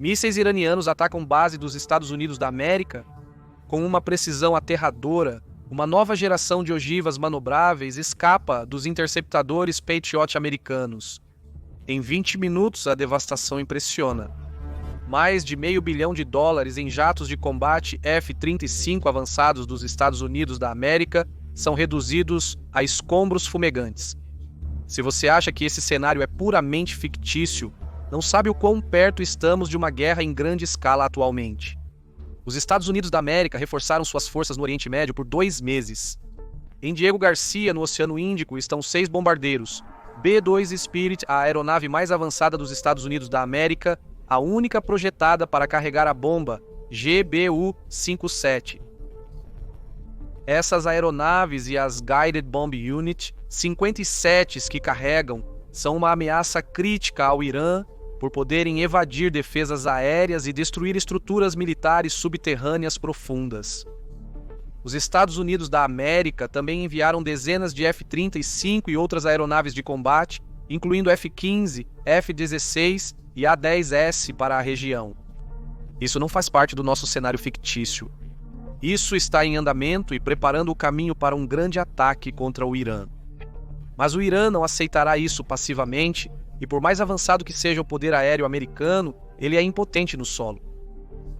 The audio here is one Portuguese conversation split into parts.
Mísseis iranianos atacam base dos Estados Unidos da América com uma precisão aterradora. Uma nova geração de ogivas manobráveis escapa dos interceptadores Patriot americanos. Em 20 minutos, a devastação impressiona. Mais de $500 milhão em jatos de combate F-35 avançados dos Estados Unidos da América são reduzidos a escombros fumegantes. Se você acha que esse cenário é puramente fictício, não sabe o quão perto estamos de uma guerra em grande escala atualmente. Os Estados Unidos da América reforçaram suas forças no Oriente Médio por 2 meses. Em Diego Garcia, no Oceano Índico, estão 6 bombardeiros. B-2 Spirit, a aeronave mais avançada dos Estados Unidos da América, a única projetada para carregar a bomba GBU-57. Essas aeronaves e as Guided Bomb Unit 57 que carregam são uma ameaça crítica ao Irã por poderem evadir defesas aéreas e destruir estruturas militares subterrâneas profundas. Os Estados Unidos da América também enviaram dezenas de F-35 e outras aeronaves de combate, incluindo F-15, F-16 e A-10S para a região. Isso não faz parte do nosso cenário fictício. Isso está em andamento e preparando o caminho para um grande ataque contra o Irã. Mas o Irã não aceitará isso passivamente, e por mais avançado que seja o poder aéreo americano, ele é impotente no solo.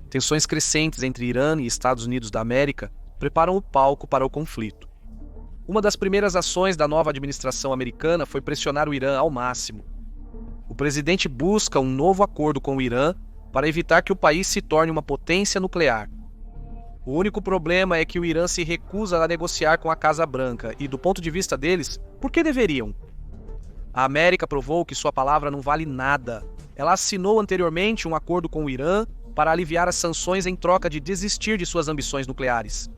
Tensões crescentes entre Irã e Estados Unidos da América preparam o palco para o conflito. Uma das primeiras ações da nova administração americana foi pressionar o Irã ao máximo. O presidente busca um novo acordo com o Irã para evitar que o país se torne uma potência nuclear. O único problema é que o Irã se recusa a negociar com a Casa Branca e, do ponto de vista deles, por que deveriam? A América provou que sua palavra não vale nada. Ela assinou anteriormente um acordo com o Irã para aliviar as sanções em troca de desistir de suas ambições nucleares.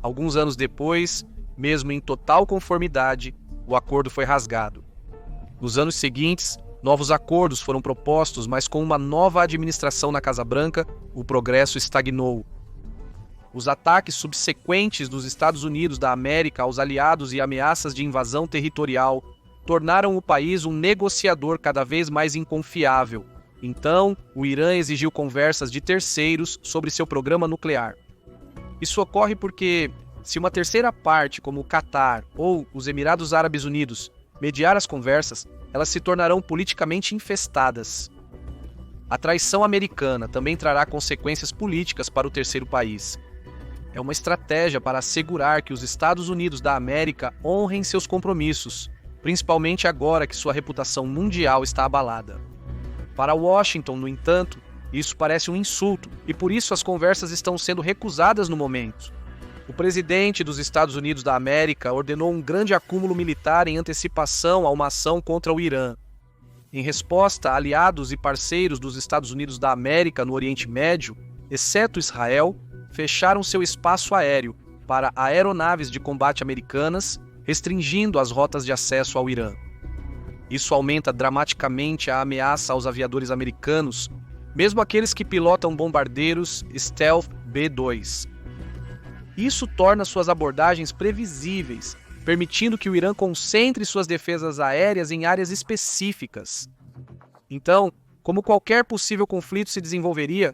Alguns anos depois, mesmo em total conformidade, o acordo foi rasgado. Nos anos seguintes, novos acordos foram propostos, mas com uma nova administração na Casa Branca, o progresso estagnou. Os ataques subsequentes dos Estados Unidos da América aos aliados e ameaças de invasão territorial tornaram o país um negociador cada vez mais inconfiável. Então, o Irã exigiu conversas de terceiros sobre seu programa nuclear. Isso ocorre porque, se uma terceira parte, como o Catar ou os Emirados Árabes Unidos, mediar as conversas, elas se tornarão politicamente infestadas. A traição americana também trará consequências políticas para o terceiro país. É uma estratégia para assegurar que os Estados Unidos da América honrem seus compromissos, principalmente agora que sua reputação mundial está abalada. Para Washington, no entanto, isso parece um insulto e por isso as conversas estão sendo recusadas no momento. O presidente dos Estados Unidos da América ordenou um grande acúmulo militar em antecipação a uma ação contra o Irã. Em resposta, aliados e parceiros dos Estados Unidos da América no Oriente Médio, exceto Israel, fecharam seu espaço aéreo para aeronaves de combate americanas, restringindo as rotas de acesso ao Irã. Isso aumenta dramaticamente a ameaça aos aviadores americanos, mesmo aqueles que pilotam bombardeiros Stealth B-2. Isso torna suas abordagens previsíveis, permitindo que o Irã concentre suas defesas aéreas em áreas específicas. Então, como qualquer possível conflito se desenvolveria,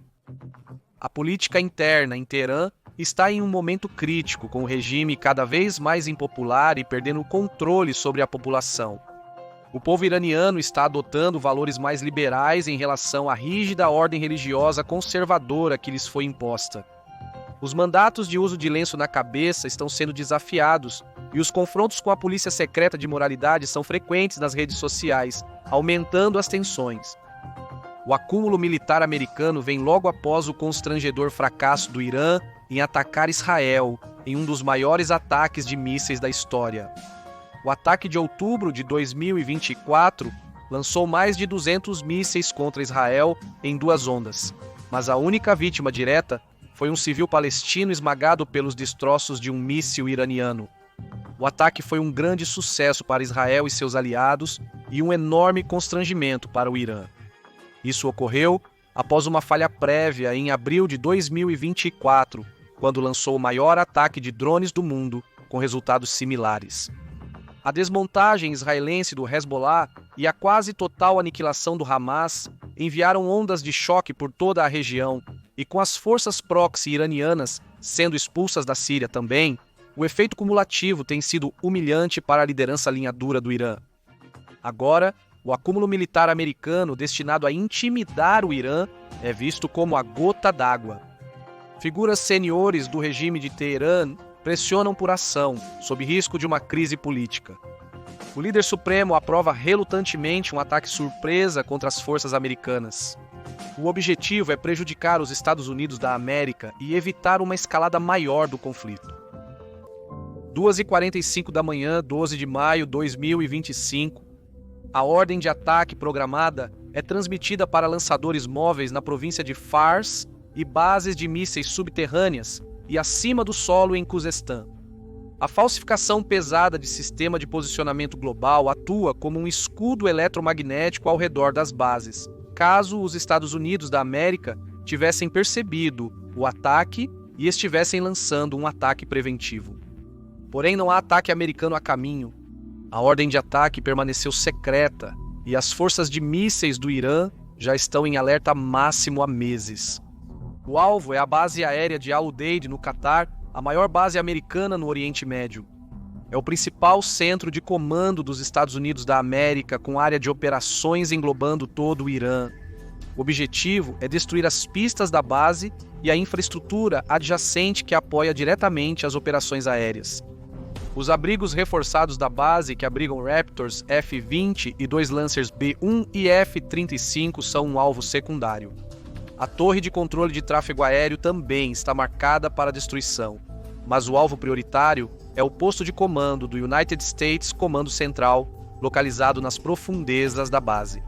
a política interna em Teherã está em um momento crítico, com o regime cada vez mais impopular e perdendo o controle sobre a população. O povo iraniano está adotando valores mais liberais em relação à rígida ordem religiosa conservadora que lhes foi imposta. Os mandatos de uso de lenço na cabeça estão sendo desafiados e os confrontos com a polícia secreta de moralidade são frequentes nas redes sociais, aumentando as tensões. O acúmulo militar americano vem logo após o constrangedor fracasso do Irã em atacar Israel em um dos maiores ataques de mísseis da história. O ataque de outubro de 2024 lançou mais de 200 mísseis contra Israel em 2 ondas, mas a única vítima direta foi um civil palestino esmagado pelos destroços de um míssil iraniano. O ataque foi um grande sucesso para Israel e seus aliados e um enorme constrangimento para o Irã. Isso ocorreu após uma falha prévia em abril de 2024, quando lançou o maior ataque de drones do mundo, com resultados similares. A desmontagem israelense do Hezbollah e a quase total aniquilação do Hamas enviaram ondas de choque por toda a região, e com as forças proxy iranianas sendo expulsas da Síria também, o efeito cumulativo tem sido humilhante para a liderança linha dura do Irã. Agora, o acúmulo militar americano destinado a intimidar o Irã é visto como a gota d'água. Figuras seniores do regime de Teherã pressionam por ação, sob risco de uma crise política. O líder supremo aprova relutantemente um ataque surpresa contra as forças americanas. O objetivo é prejudicar os Estados Unidos da América e evitar uma escalada maior do conflito. 2h45 da manhã, 12 de maio de 2025, a ordem de ataque programada é transmitida para lançadores móveis na província de Fars e bases de mísseis subterrâneas e acima do solo em Khuzestan. A falsificação pesada de sistema de posicionamento global atua como um escudo eletromagnético ao redor das bases, caso os Estados Unidos da América tivessem percebido o ataque e estivessem lançando um ataque preventivo. Porém, não há ataque americano a caminho. A ordem de ataque permaneceu secreta e as forças de mísseis do Irã já estão em alerta máximo há meses. O alvo é a base aérea de Al Udeid, no Catar, a maior base americana no Oriente Médio. É o principal centro de comando dos Estados Unidos da América, com área de operações englobando todo o Irã. O objetivo é destruir as pistas da base e a infraestrutura adjacente que apoia diretamente as operações aéreas. Os abrigos reforçados da base, que abrigam Raptors F-20 e 2 Lancers B-1 e F-35, são um alvo secundário. A torre de controle de tráfego aéreo também está marcada para destruição, mas o alvo prioritário é o posto de comando do United States Comando Central, localizado nas profundezas da base.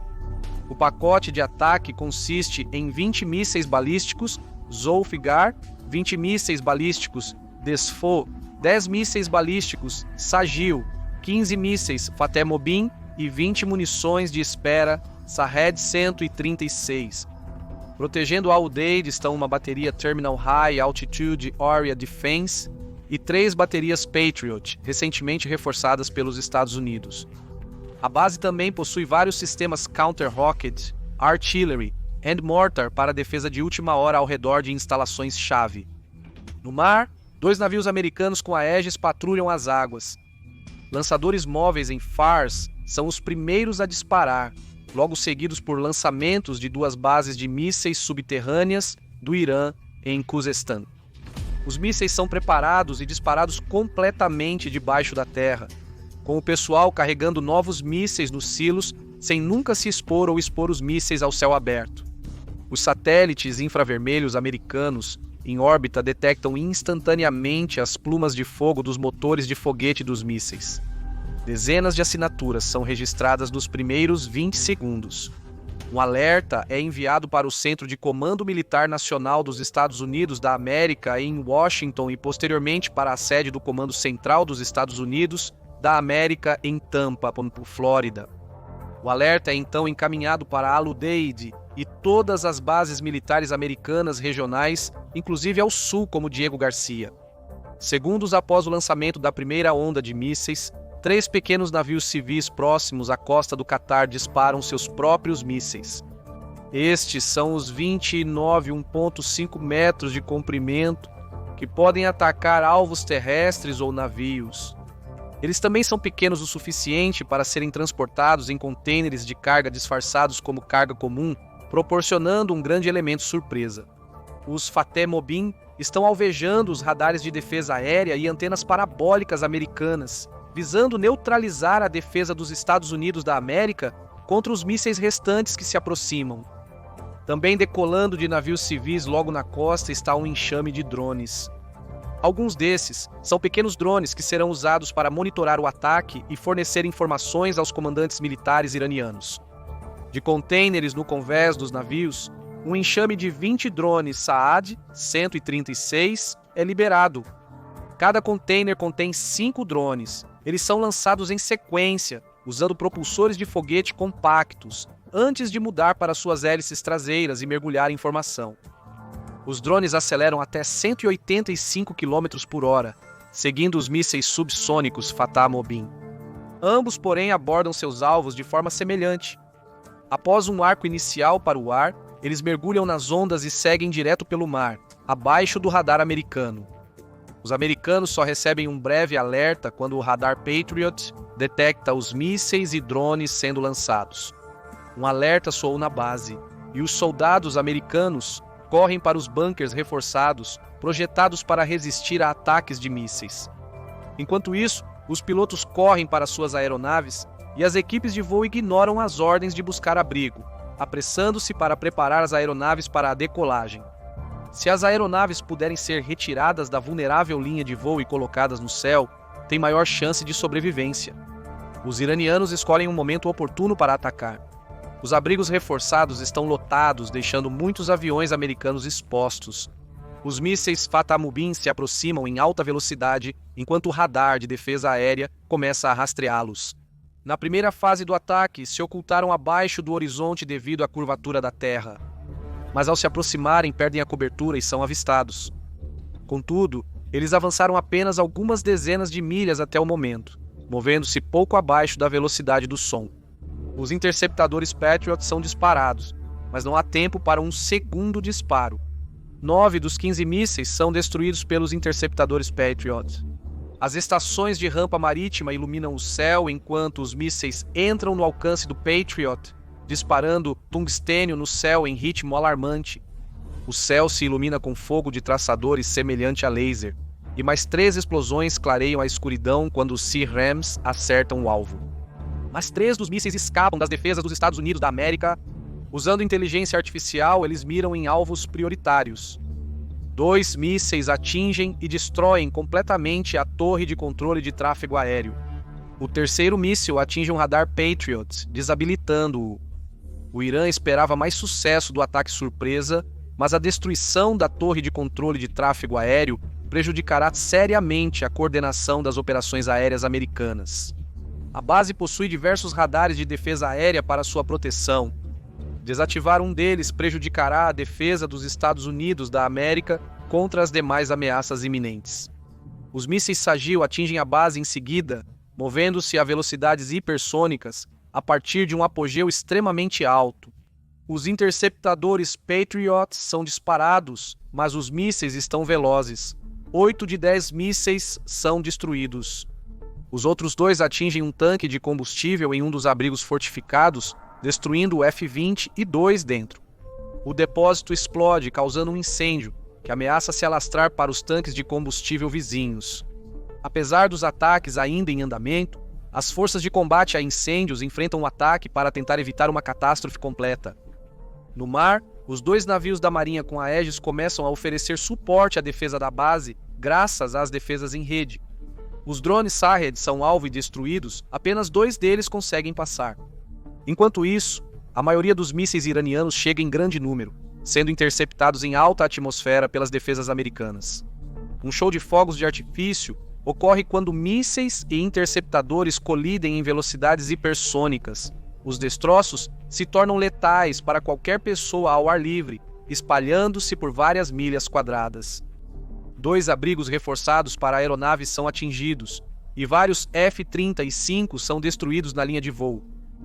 O pacote de ataque consiste em 20 mísseis balísticos Zulfiqar, 20 mísseis balísticos Desfo, 10 mísseis balísticos Sagil, 15 mísseis Fateh Mobin e 20 munições de espera Shahed 136. Protegendo Al Udeid estão uma bateria Terminal High Altitude Area Defense e 3 baterias Patriot, recentemente reforçadas pelos Estados Unidos. A base também possui vários sistemas Counter-Rocket, Artillery and Mortar para defesa de última hora ao redor de instalações-chave. No mar, 2 navios americanos com Aegis patrulham as águas. Lançadores móveis em Fars são os primeiros a disparar, logo seguidos por lançamentos de 2 bases de mísseis subterrâneas do Irã em Khuzestan. Os mísseis são preparados e disparados completamente debaixo da terra, com o pessoal carregando novos mísseis nos silos sem nunca se expor ou expor os mísseis ao céu aberto. Os satélites infravermelhos americanos em órbita detectam instantaneamente as plumas de fogo dos motores de foguete dos mísseis. Dezenas de assinaturas são registradas nos primeiros 20 segundos. Um alerta é enviado para o Centro de Comando Militar Nacional dos Estados Unidos da América em Washington e posteriormente para a sede do Comando Central dos Estados Unidos da América em Tampa, Flórida. O alerta é então encaminhado para Al Udeid e todas as bases militares americanas regionais, inclusive ao sul, como Diego Garcia. Segundos após o lançamento da primeira onda de mísseis, 3 pequenos navios civis próximos à costa do Catar disparam seus próprios mísseis. Estes são os 29 1,5 metros de comprimento que podem atacar alvos terrestres ou navios. Eles também são pequenos o suficiente para serem transportados em contêineres de carga disfarçados como carga comum, proporcionando um grande elemento surpresa. Os Fateh Mobin estão alvejando os radares de defesa aérea e antenas parabólicas americanas, visando neutralizar a defesa dos Estados Unidos da América contra os mísseis restantes que se aproximam. Também decolando de navios civis logo na costa está um enxame de drones. Alguns desses são pequenos drones que serão usados para monitorar o ataque e fornecer informações aos comandantes militares iranianos. De contêineres no convés dos navios, um enxame de 20 drones Saad 136 é liberado. Cada container contém 5 drones. Eles são lançados em sequência, usando propulsores de foguete compactos, antes de mudar para suas hélices traseiras e mergulhar em formação. Os drones aceleram até 185 km por hora, seguindo os mísseis subsônicos Fateh Mobin. Ambos, porém, abordam seus alvos de forma semelhante. Após um arco inicial para o ar, eles mergulham nas ondas e seguem direto pelo mar, abaixo do radar americano. Os americanos só recebem um breve alerta quando o radar Patriot detecta os mísseis e drones sendo lançados. Um alerta soou na base, e os soldados americanos correm para os bunkers reforçados, projetados para resistir a ataques de mísseis. Enquanto isso, os pilotos correm para suas aeronaves e as equipes de voo ignoram as ordens de buscar abrigo, apressando-se para preparar as aeronaves para a decolagem. Se as aeronaves puderem ser retiradas da vulnerável linha de voo e colocadas no céu, tem maior chance de sobrevivência. Os iranianos escolhem um momento oportuno para atacar. Os abrigos reforçados estão lotados, deixando muitos aviões americanos expostos. Os mísseis Fatah Mubin se aproximam em alta velocidade, enquanto o radar de defesa aérea começa a rastreá-los. Na primeira fase do ataque, se ocultaram abaixo do horizonte devido à curvatura da Terra. Mas ao se aproximarem, perdem a cobertura e são avistados. Contudo, eles avançaram apenas algumas dezenas de milhas até o momento, movendo-se pouco abaixo da velocidade do som. Os interceptadores Patriot são disparados, mas não há tempo para um segundo disparo. 9 dos 15 mísseis são destruídos pelos interceptadores Patriot. As estações de rampa marítima iluminam o céu enquanto os mísseis entram no alcance do Patriot, disparando tungstênio no céu em ritmo alarmante. O céu se ilumina com fogo de traçadores semelhante a laser, e mais 3 explosões clareiam a escuridão quando os Sea Rams acertam o alvo. Mas 3 dos mísseis escapam das defesas dos Estados Unidos da América. Usando inteligência artificial, eles miram em alvos prioritários. 2 mísseis atingem e destroem completamente a torre de controle de tráfego aéreo. O terceiro míssil atinge um radar Patriot, desabilitando-o. O Irã esperava mais sucesso do ataque surpresa, mas a destruição da torre de controle de tráfego aéreo prejudicará seriamente a coordenação das operações aéreas americanas. A base possui diversos radares de defesa aérea para sua proteção. Desativar um deles prejudicará a defesa dos Estados Unidos da América contra as demais ameaças iminentes. Os mísseis Sagil atingem a base em seguida, movendo-se a velocidades hipersônicas a partir de um apogeu extremamente alto. Os interceptadores Patriot são disparados, mas os mísseis estão velozes. 8 de 10 mísseis são destruídos. Os outros 2 atingem um tanque de combustível em um dos abrigos fortificados, destruindo o F-20 e 2 dentro. O depósito explode, causando um incêndio, que ameaça se alastrar para os tanques de combustível vizinhos. Apesar dos ataques ainda em andamento, as forças de combate a incêndios enfrentam o ataque para tentar evitar uma catástrofe completa. No mar, os 2 navios da Marinha com a Aegis começam a oferecer suporte à defesa da base, graças às defesas em rede. Os drones Shahed são alvo e destruídos, apenas 2 deles conseguem passar. Enquanto isso, a maioria dos mísseis iranianos chega em grande número, sendo interceptados em alta atmosfera pelas defesas americanas. Um show de fogos de artifício ocorre quando mísseis e interceptadores colidem em velocidades hipersônicas. Os destroços se tornam letais para qualquer pessoa ao ar livre, espalhando-se por várias milhas quadradas. 2 abrigos reforçados para aeronaves são atingidos, e vários F-35 são destruídos na linha de voo.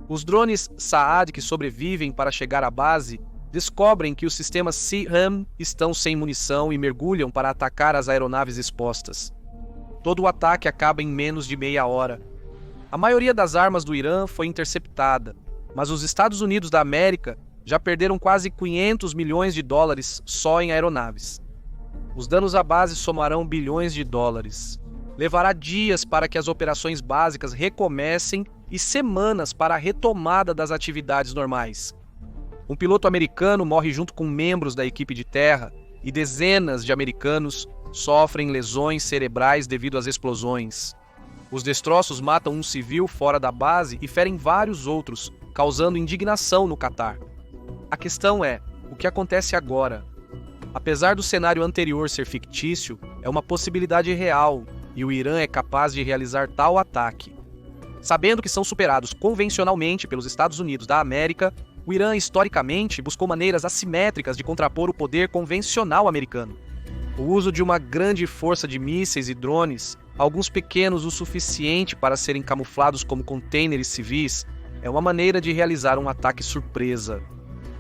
Os drones Saad que sobrevivem para chegar à base descobrem que os sistemas Sea-Ram estão sem munição e mergulham para atacar as aeronaves expostas. Todo o ataque acaba em menos de meia hora. A maioria das armas do Irã foi interceptada, mas os Estados Unidos da América já perderam quase 500 milhões de dólares só em aeronaves. Os danos à base somarão bilhões de dólares. Levará dias para que as operações básicas recomecem e semanas para a retomada das atividades normais. Um piloto americano morre junto com membros da equipe de terra e dezenas de americanos sofrem lesões cerebrais devido às explosões. Os destroços matam um civil fora da base e ferem vários outros, causando indignação no Catar. A questão é, o que acontece agora? Apesar do cenário anterior ser fictício, é uma possibilidade real e o Irã é capaz de realizar tal ataque. Sabendo que são superados convencionalmente pelos Estados Unidos da América, o Irã historicamente buscou maneiras assimétricas de contrapor o poder convencional americano. O uso de uma grande força de mísseis e drones alguns pequenos o suficiente para serem camuflados como contêineres civis, é uma maneira de realizar um ataque surpresa.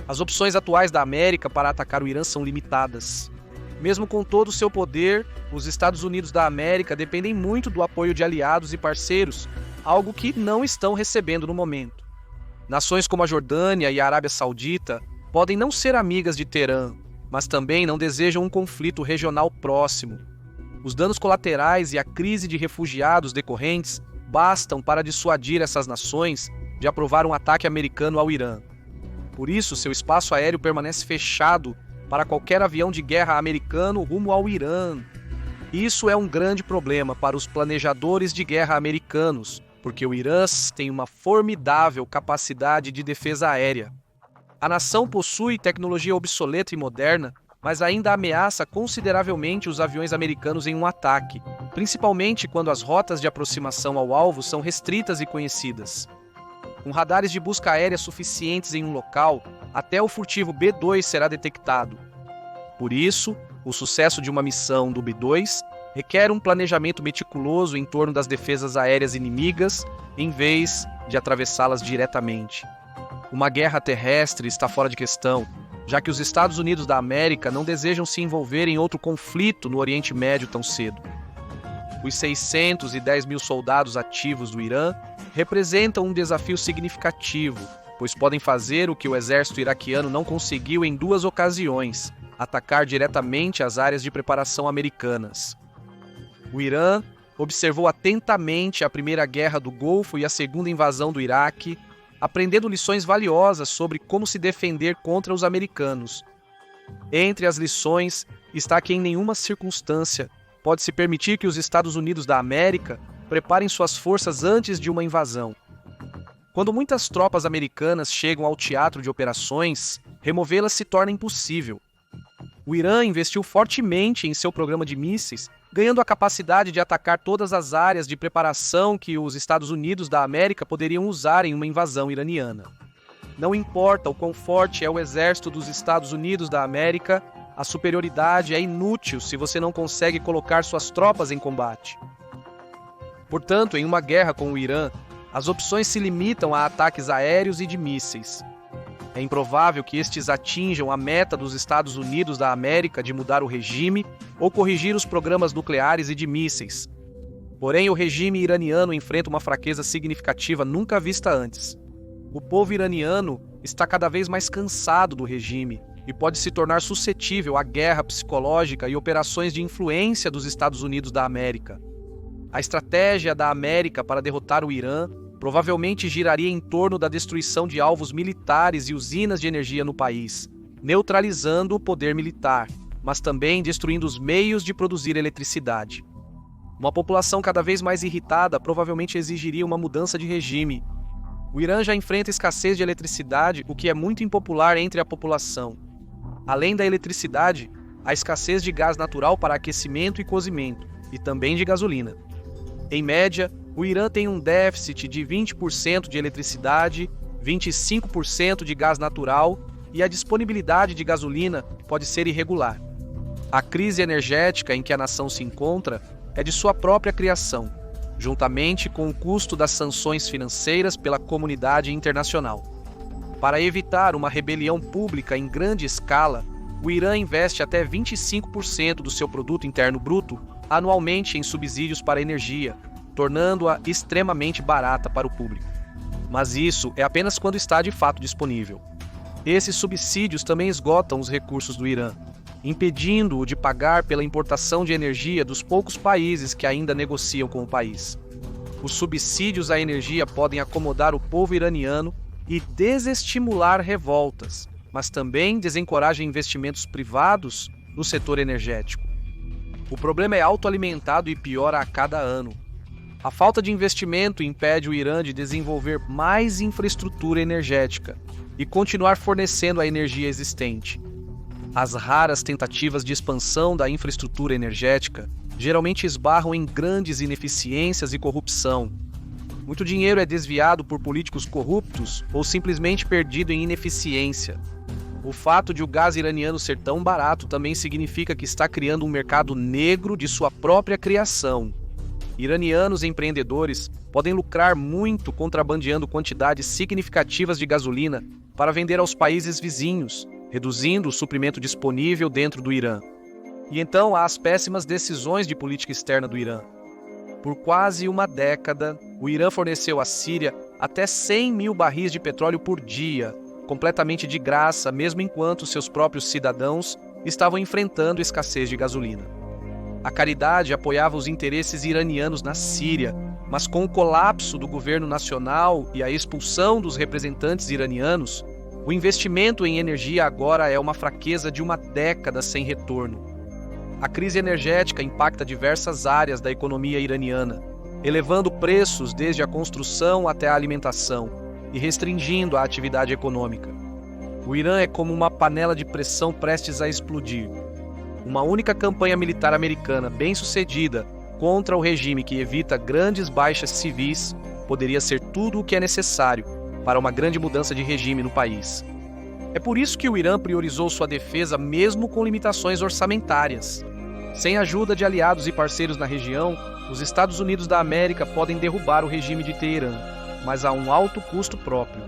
As opções atuais da América para atacar o Irã são limitadas. Mesmo com todo o seu poder, os Estados Unidos da América dependem muito do apoio de aliados e parceiros, algo que não estão recebendo no momento. Nações como a Jordânia e a Arábia Saudita podem não ser amigas de Teherã, mas também não desejam um conflito regional próximo. Os danos colaterais e a crise de refugiados decorrentes bastam para dissuadir essas nações de aprovar um ataque americano ao Irã. Por isso, seu espaço aéreo permanece fechado para qualquer avião de guerra americano rumo ao Irã. Isso é um grande problema para os planejadores de guerra americanos, porque o Irã tem uma formidável capacidade de defesa aérea. A nação possui tecnologia obsoleta e moderna, mas ainda ameaça consideravelmente os aviões americanos em um ataque, principalmente quando as rotas de aproximação ao alvo são restritas e conhecidas. Com radares de busca aérea suficientes em um local, até o furtivo B-2 será detectado. Por isso, o sucesso de uma missão do B-2 requer um planejamento meticuloso em torno das defesas aéreas inimigas, em vez de atravessá-las diretamente. Uma guerra terrestre está fora de questão, já que os Estados Unidos da América não desejam se envolver em outro conflito no Oriente Médio tão cedo. Os 610 mil soldados ativos do Irã representam um desafio significativo, pois podem fazer o que o exército iraquiano não conseguiu em 2 ocasiões: atacar diretamente as áreas de preparação americanas. O Irã observou atentamente a primeira guerra do Golfo e a segunda invasão do Iraque, aprendendo lições valiosas sobre como se defender contra os americanos. Entre as lições está que em nenhuma circunstância pode-se permitir que os Estados Unidos da América preparem suas forças antes de uma invasão. Quando muitas tropas americanas chegam ao teatro de operações, removê-las se torna impossível. O Irã investiu fortemente em seu programa de mísseis, ganhando a capacidade de atacar todas as áreas de preparação que os Estados Unidos da América poderiam usar em uma invasão iraniana. Não importa o quão forte é o exército dos Estados Unidos da América, a superioridade é inútil se você não consegue colocar suas tropas em combate. Portanto, em uma guerra com o Irã, as opções se limitam a ataques aéreos e de mísseis. É improvável que estes atinjam a meta dos Estados Unidos da América de mudar o regime ou corrigir os programas nucleares e de mísseis. Porém, o regime iraniano enfrenta uma fraqueza significativa nunca vista antes. O povo iraniano está cada vez mais cansado do regime e pode se tornar suscetível à guerra psicológica e operações de influência dos Estados Unidos da América. A estratégia da América para derrotar o Irã provavelmente giraria em torno da destruição de alvos militares e usinas de energia no país, neutralizando o poder militar, mas também destruindo os meios de produzir eletricidade. Uma população cada vez mais irritada provavelmente exigiria uma mudança de regime. O Irã já enfrenta escassez de eletricidade, o que é muito impopular entre a população. Além da eletricidade, há escassez de gás natural para aquecimento e cozimento, e também de gasolina. Em média, o Irã tem um déficit de 20% de eletricidade, 25% de gás natural e a disponibilidade de gasolina pode ser irregular. A crise energética em que a nação se encontra é de sua própria criação, juntamente com o custo das sanções financeiras pela comunidade internacional. Para evitar uma rebelião pública em grande escala, o Irã investe até 25% do seu produto interno bruto anualmente em subsídios para energia, tornando-a extremamente barata para o público. Mas isso é apenas quando está de fato disponível. Esses subsídios também esgotam os recursos do Irã, impedindo-o de pagar pela importação de energia dos poucos países que ainda negociam com o país. Os subsídios à energia podem acomodar o povo iraniano e desestimular revoltas, mas também desencorajam investimentos privados no setor energético. O problema é autoalimentado e piora a cada ano. A falta de investimento impede o Irã de desenvolver mais infraestrutura energética e continuar fornecendo a energia existente. As raras tentativas de expansão da infraestrutura energética geralmente esbarram em grandes ineficiências e corrupção. Muito dinheiro é desviado por políticos corruptos ou simplesmente perdido em ineficiência. O fato de o gás iraniano ser tão barato também significa que está criando um mercado negro de sua própria criação. iranianos empreendedores podem lucrar muito contrabandeando quantidades significativas de gasolina para vender aos países vizinhos, reduzindo o suprimento disponível dentro do Irã. E então há as péssimas decisões de política externa do Irã. Por quase uma década, o Irã forneceu à Síria até 100 mil barris de petróleo por dia, completamente de graça, mesmo enquanto seus próprios cidadãos estavam enfrentando escassez de gasolina. A caridade apoiava os interesses iranianos na Síria, mas com o colapso do governo nacional e a expulsão dos representantes iranianos, o investimento em energia agora é uma fraqueza de uma década sem retorno. A crise energética impacta diversas áreas da economia iraniana, elevando preços desde a construção até a alimentação e restringindo a atividade econômica. O Irã é como uma panela de pressão prestes a explodir. Uma única campanha militar americana bem-sucedida contra o regime que evita grandes baixas civis poderia ser tudo o que é necessário para uma grande mudança de regime no país. É por isso que o Irã priorizou sua defesa mesmo com limitações orçamentárias. Sem a ajuda de aliados e parceiros na região, os Estados Unidos da América podem derrubar o regime de Teherã, mas a um alto custo próprio.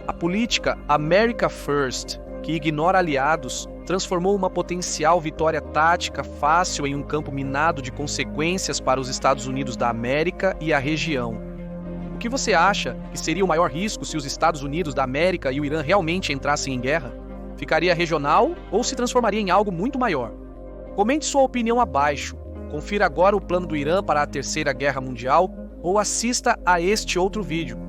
A política America First, que ignora aliados, transformou uma potencial vitória tática fácil em um campo minado de consequências para os Estados Unidos da América e a região. O que você acha que seria o maior risco se os Estados Unidos da América e o Irã realmente entrassem em guerra? Ficaria regional ou se transformaria em algo muito maior? Comente sua opinião abaixo. Confira agora o plano do Irã para a Terceira Guerra Mundial ou assista a este outro vídeo.